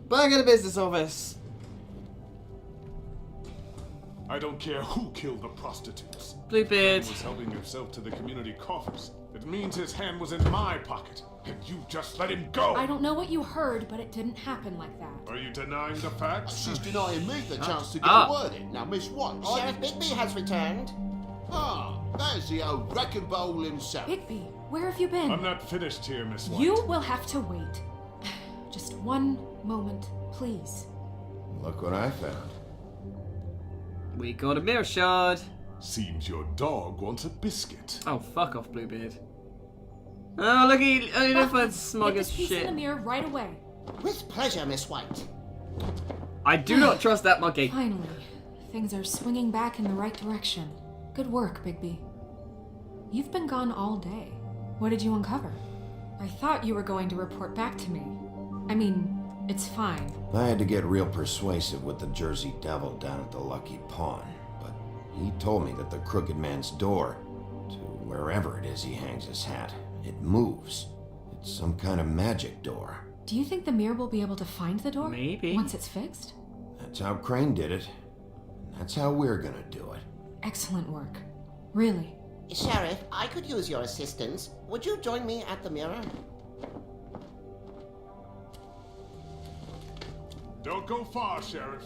Back at the business office. I don't care who killed the prostitutes. Bluebeard. He was helping himself to the community coffers. It means his hand was in my pocket, and you just let him go. I don't know what you heard, but it didn't happen like that. Are you denying the facts? She's denying me the chance to get a word in. Now, Miss White. Sheriff Bigby has returned. Ah, there's the old wrecking bowl himself. Bigby, where have you been? I'm not finished here, Miss White. You will have to wait. Just one moment, please. Look what I found. We got a mirror shard. Seems your dog wants a biscuit. Oh, fuck off, Bluebeard. Oh, look, he looks smug Get as this piece in the shit. mirror right away. With pleasure, Miss White. I do not trust that monkey. Finally, things are swinging back in the right direction. Good work, Bigby. You've been gone all day. What did you uncover? I thought you were going to report back to me. I mean, it's fine. I had to get real persuasive with the Jersey Devil down at the Lucky Pawn, but he told me that the Crooked Man's door, to wherever it is he hangs his hat, it moves. It's some kind of magic door. Do you think the mirror will be able to find the door? Maybe. Once it's fixed? That's how Crane did it. That's how we're gonna do it. Excellent work. Really. Sheriff, I could use your assistance. Would you join me at the mirror? Don't go far, Sheriff.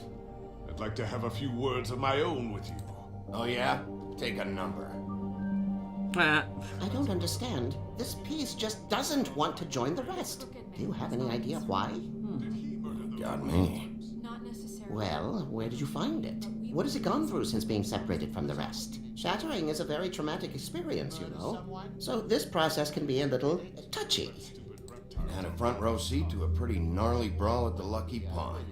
I'd like to have a few words of my own with you. Oh yeah? Take a number. Ah. I don't understand. This piece just doesn't want to join the rest. Do you have any idea why? Got me. Not necessarily. Well, where did you find it? What has it gone through since being separated from the rest? Shattering is a very traumatic experience, you know. So this process can be a little touchy. Had a front row seat to a pretty gnarly brawl at the Lucky Pawn.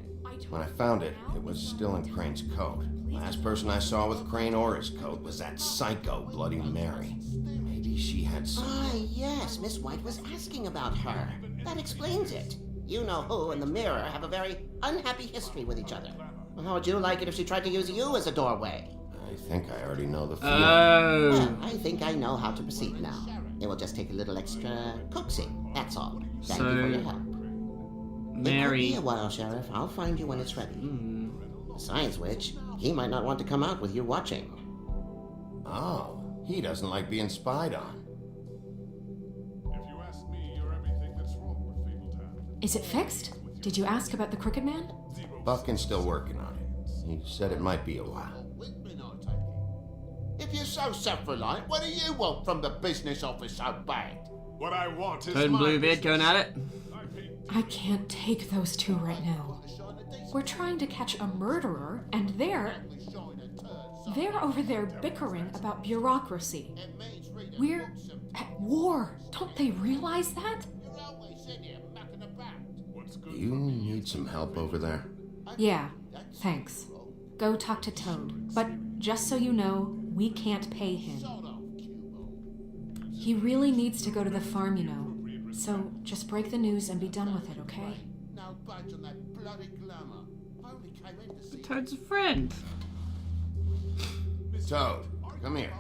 When I found it, it was still in Crane's coat. Last person I saw with Crane or his coat was that psycho Bloody Mary. Maybe she had some... Ah, yes, Miss White was asking about her. That explains it. You know who and the mirror have a very unhappy history with each other. How would you like it if she tried to use you as a doorway? I think I already know the feeling. Oh. Well, I think I know how to proceed now. It will just take a little extra coaxing, that's all. Thank you for your help. It could Mary. be a while, Sheriff. I'll find you when it's ready. Besides which, he might not want to come out with you watching. Oh, he doesn't like being spied on. If you ask me, you're everything that's wrong with Fabletown. Is it fixed? Did you ask about the Crooked Man? Buckin's still working on it. He said it might be a while. If you're so self-reliant, what do you want from the business office so bad? What I want is Toad and my Bluebeard going at it. I paid I can't take those two right now. We're trying to catch a murderer, and they're over there bickering about bureaucracy. We're at war. Don't they realize that? Do you need some help over there? Yeah, thanks. Go talk to Toad. But just so you know, we can't pay him. He really needs to go to the farm, you know. So just break the news and be done with it, okay? Toad's a friend. Toad, come here.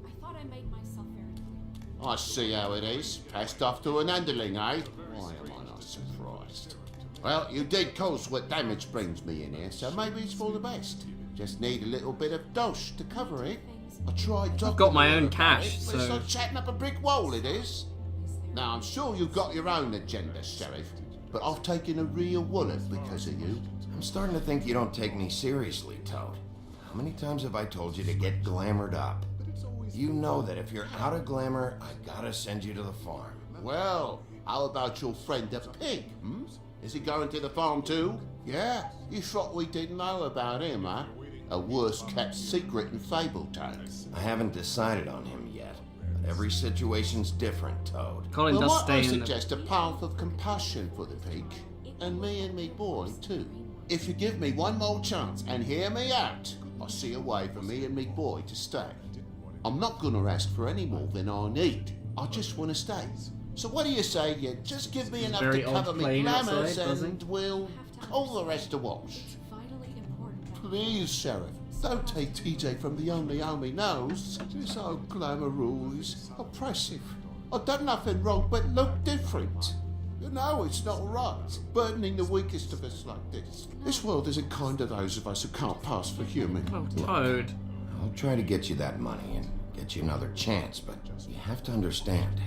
I thought I made myself very clear. I see how it is. Passed off to an underling, eh? Why am I not surprised? Well, you did cause what damage brings me in here, so maybe it's for the best. Just need a little bit of dosh to cover it. I tried talking got my to her own about cash, it, but it's so- like chatting up a brick wall, it is. Now, I'm sure you've got your own agenda, Sheriff, but I've taken a real wallet because of you. I'm starting to think you don't take me seriously, Toad. How many times have I told you to get glamored up? You know that if you're out of glamour, I gotta send you to the farm. Well, how about your friend the pig, hmm? Is he going to the farm too? Yeah, you thought we didn't know about him, huh? A worse-kept secret in Fabletown. I haven't decided on him yet, but every situation's different, Toad. Colin Well, does might I stay in the... suggest a path of compassion for the pig? And me boy, too. If you give me one more chance and hear me out, I'll see a way for me and me boy to stay. I'm not gonna ask for any more than I need. I just wanna stay. So what do you say you just give me enough very to old cover me plane glamours outside, buzzing. and we'll call the rest a wash. It's vitally important. Please, Sheriff, don't take TJ from the only homie knows. This old glamour rule is oppressive. I've done nothing wrong but look different. No, it's not right. Burdening the weakest of us like this. This world isn't kind to those of us who can't pass for human. Oh, Toad. I'll try to get you that money and get you another chance, but you have to understand,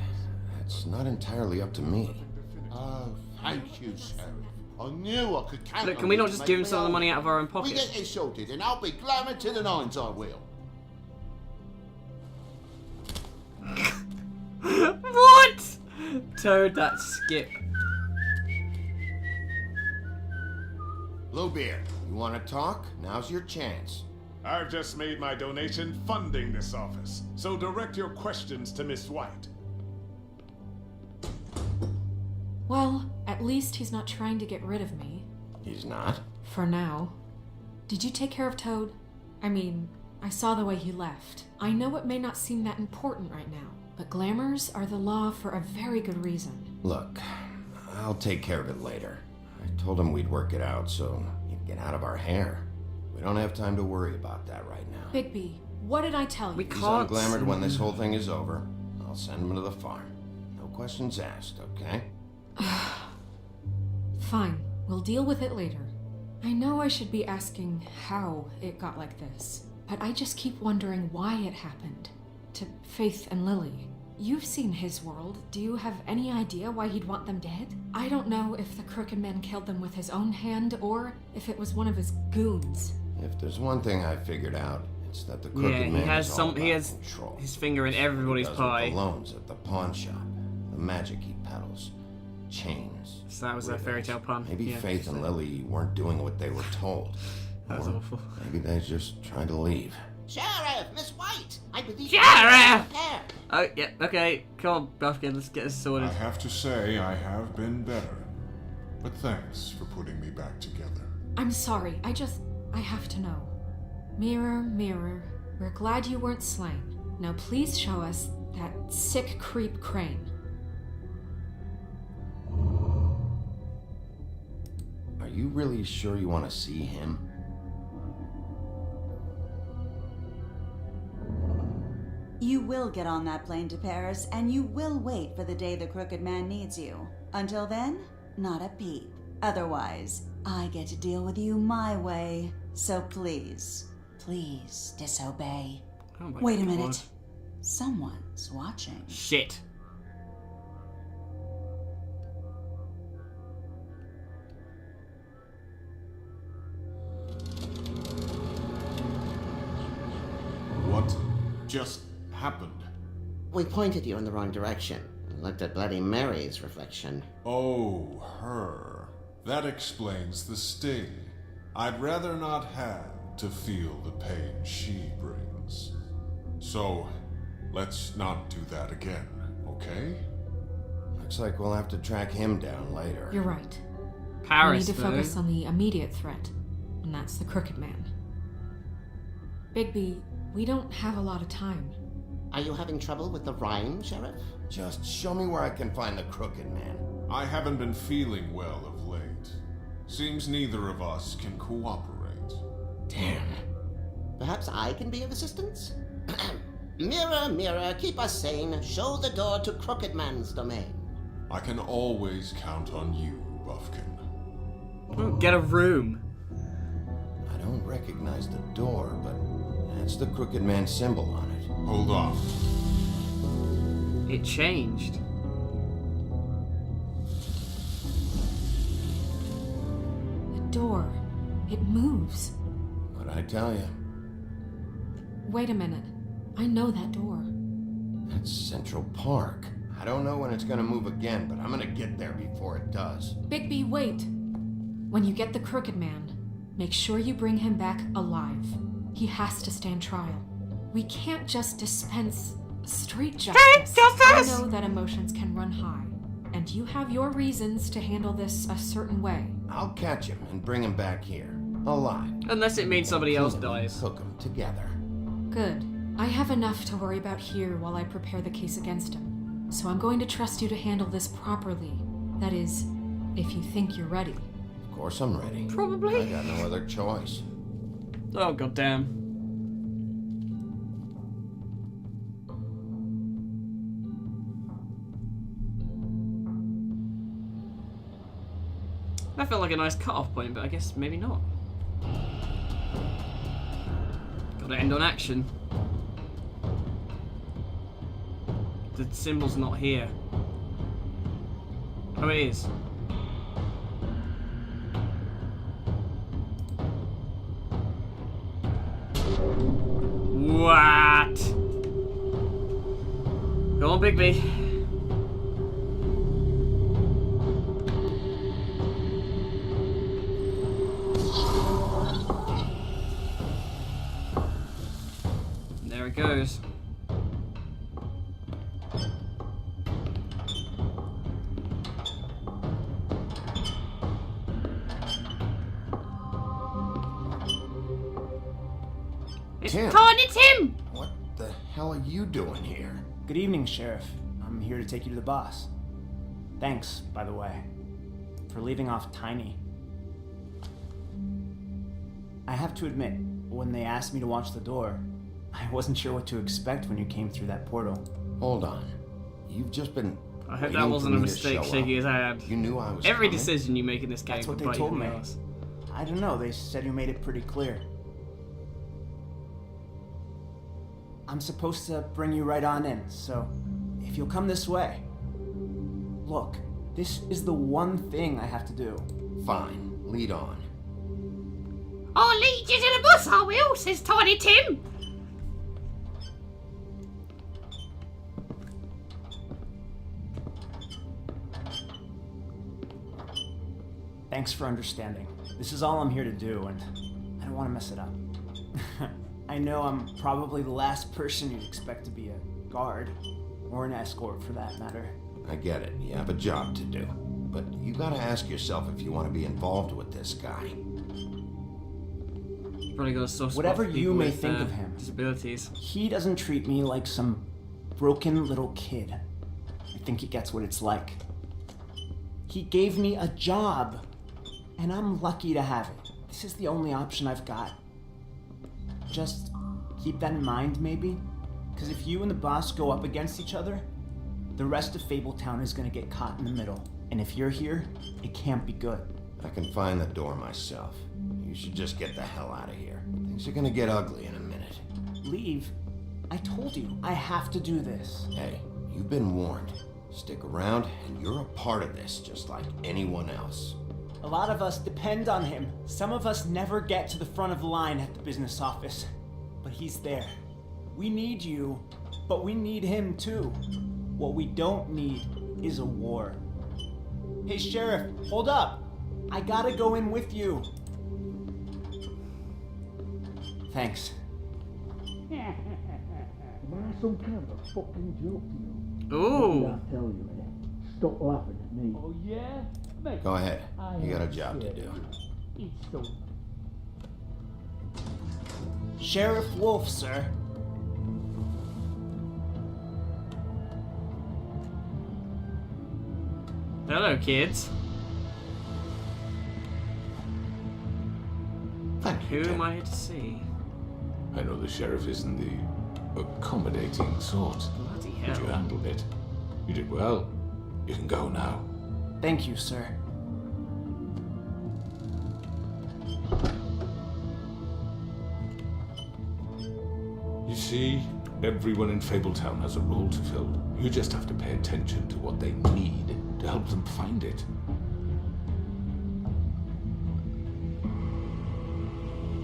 it's not entirely up to me. Oh, thank you, Sheriff. I knew I could count Look, on can we you not to just make give him me some of the own. money out of our own We pocket? get it sorted, and I'll be glamour to the nines, I will. What? Toad, that skip. Bluebeard, you want to talk? Now's your chance. I've just made my donation funding this office, so direct your questions to Miss White. Well, at least he's not trying to get rid of me. He's not? For now. Did you take care of Toad? I mean, I saw the way he left. I know it may not seem that important right now, but glamours are the law for a very good reason. Look, I'll take care of it later. I told him we'd work it out so he'd get out of our hair. We don't have time to worry about that right now. Bigby, what did I tell you? We He's can't. unglamored when this whole thing is over. I'll send him to the farm. No questions asked, okay? Fine, we'll deal with it later. I know I should be asking how it got like this, but I just keep wondering why it happened. To Faith and Lily. You've seen his world. Do you have any idea why he'd want them dead? I don't know if the Crooked Man killed them with his own hand or if it was one of his goons. If there's one thing I figured out, it's that the Crooked Yeah, he Man has is all some. about He has control. his finger in everybody's Does pie. with the loans at the pawn shop, the magic he peddles, chains. So that was a ribbons. fairy tale pun. Maybe Yeah. Faith and Lily weren't doing what they were told. That was Or awful. Maybe they just tried to leave. Sheriff, Miss White, I believe Sheriff! you are Oh, yeah, okay. Come on, Buffkin, let's get this sorted. I have to say I have been better. But thanks for putting me back together. I'm sorry, I have to know. Mirror, mirror, we're glad you weren't slain. Now please show us that sick creep Crane. Are you really sure you want to see him? You will get on that plane to Paris, and you will wait for the day the Crooked Man needs you. Until then, not a peep. Otherwise, I get to deal with you my way. So please, please disobey. Oh my Wait a God. minute. Someone's watching. Shit. What just happened? We pointed you in the wrong direction. And looked at Bloody Mary's reflection. Oh, her. That explains the sting. I'd rather not have to feel the pain she brings. So, let's not do that again, okay? Looks like we'll have to track him down later. You're right. Paris, We need to though. focus on the immediate threat, and that's the Crooked Man. Bigby, we don't have a lot of time. Are you having trouble with the rhyme, Sheriff? Just show me where I can find the Crooked Man. I haven't been feeling well of late. Seems neither of us can cooperate. Damn. Perhaps I can be of assistance? Mirror, mirror, keep us sane. Show the door to Crooked Man's domain. I can always count on you, Buffkin. Oh, get a room. I don't recognize the door, but that's the Crooked Man symbol on it. Hold on. It changed. The door. It moves. What'd I tell you? Wait a minute. I know that door. That's Central Park. I don't know when it's gonna move again, but I'm gonna get there before it does. Bigby, wait! When you get the Crooked Man, make sure you bring him back alive. He has to stand trial. We can't just dispense street justice. I know that emotions can run high, and you have your reasons to handle this a certain way. I'll catch him and bring him back here, alive. Unless it means somebody else Cleanly dies. Cook them together. Good. I have enough to worry about here while I prepare the case against him. So I'm going to trust you to handle this properly. That is, if you think you're ready. Of course I'm ready. Probably. I got no other choice. Oh, goddamn. That felt like a nice cut-off point, but I guess maybe not. Gotta end on action. The symbol's not here. Oh, it is. What? Go on, Bigby. There it goes. It's Tim. Tiny Tim! What the hell are you doing here? Good evening, Sheriff. I'm here to take you to the boss. Thanks, by the way, for leaving off Tiny. I have to admit, when they asked me to watch the door, I wasn't sure what to expect when you came through that portal. Hold on. You've just been. I hope waiting that for wasn't a me to mistake show shaking up. his head. You knew I was Every coming? decision you make in this game That's what could they bite told you in me. the ass. I don't know, they said you made it pretty clear. I'm supposed to bring you right on in, so if you'll come this way. Look, this is the one thing I have to do. Fine. Lead on. I'll lead you to the bus, I will, says Tiny Tim. Thanks for understanding. This is all I'm here to do, and I don't want to mess it up. I know I'm probably the last person you'd expect to be a guard, or an escort for that matter. I get it. You have a job to do. But you gotta ask yourself if you want to be involved with this guy. Probably got a soft spot Whatever for you people may with, think of him. disabilities. He doesn't treat me like some broken little kid. I think he gets what it's like. He gave me a job, and I'm lucky to have it. This is the only option I've got. Just keep that in mind, maybe? Because if you and the boss go up against each other, the rest of Fabletown is going to get caught in the middle. And if you're here, it can't be good. I can find the door myself. You should just get the hell out of here. Things are gonna get ugly in a minute. Leave? I told you, I have to do this. Hey, you've been warned. Stick around, and you're a part of this, just like anyone else. A lot of us depend on him. Some of us never get to the front of the line at the business office. But he's there. We need you, but we need him too. What we don't need is a war. Hey, Sheriff, hold up. I gotta go in with you. Thanks. Am I some kind of a fucking joke to you? Ooh. What did I tell you, eh? Stop laughing at me. Oh, yeah? Mate, Go ahead. I You got a am job to scared. do. It's so... Sheriff Wolf, sir. Hello, kids. Thank Who you, am Tim. I here to see? I know the sheriff isn't the accommodating sort, Bloody but you hell. handled it. You did well. You can go now. Thank you, sir. You see, everyone in Fabletown has a role to fill. You just have to pay attention to what they need to help them find it.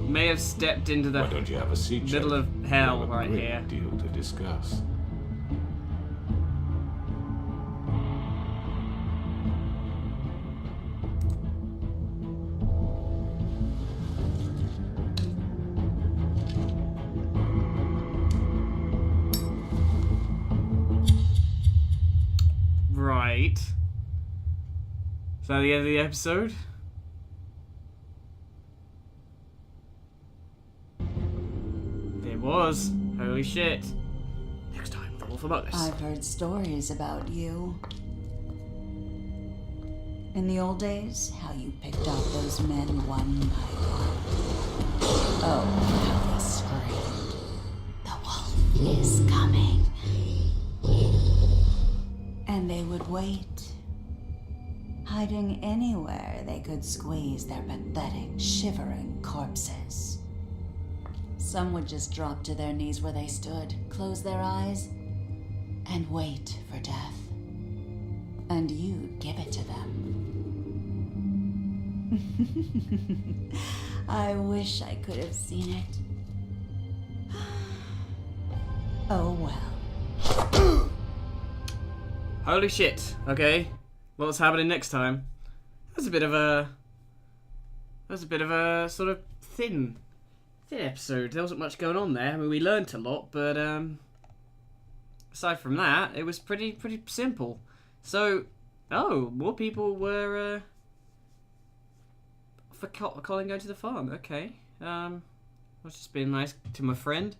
May have stepped into Why the don't you have a seat? middle Sheriff? of hell We have a right great here. deal to discuss. Right. Is that the end of the episode? It was. Holy shit. Next time, the Wolf Among Us. I've heard stories about you. In the old days, how you picked off those men one by one. Oh, how they screamed. The wolf is coming. And they would wait. hiding anywhere they could squeeze their pathetic, shivering corpses. Some would just drop to their knees where they stood, close their eyes, and wait for death. And you'd give it to them. I wish I could have seen it. Oh well. Holy shit. Okay. What's happening next time? That's a bit of a sort of thin episode. There wasn't much going on there. I mean, we learnt a lot, but aside from that, it was pretty simple. So, more people were for Colin going to the farm. Okay. I was just being nice to my friend.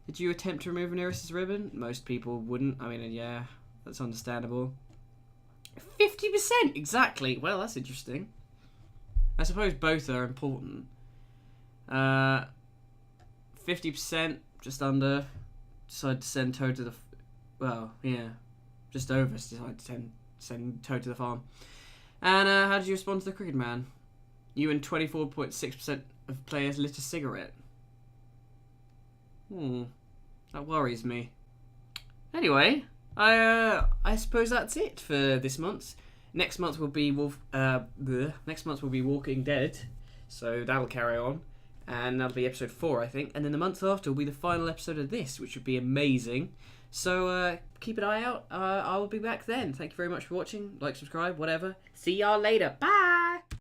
Did you attempt to remove Neris's ribbon? Most people wouldn't. I mean, yeah, that's understandable. 50%! Exactly. Well, that's interesting. I suppose both are important. 50%, just under, decided to send Toad to the... Well, yeah, just over, decided to send Toad to the farm. And how did you respond to the Crooked Man? You and 24.6% of players lit a cigarette. That worries me. Anyway, I suppose that's it for this month. Next month will be next month will be Walking Dead, so that'll carry on, and that'll be episode 4, I think. And then the month after will be the final episode of this, which would be amazing. So keep an eye out. I'll be back then. Thank you very much for watching. Like, subscribe, whatever. See y'all later. Bye.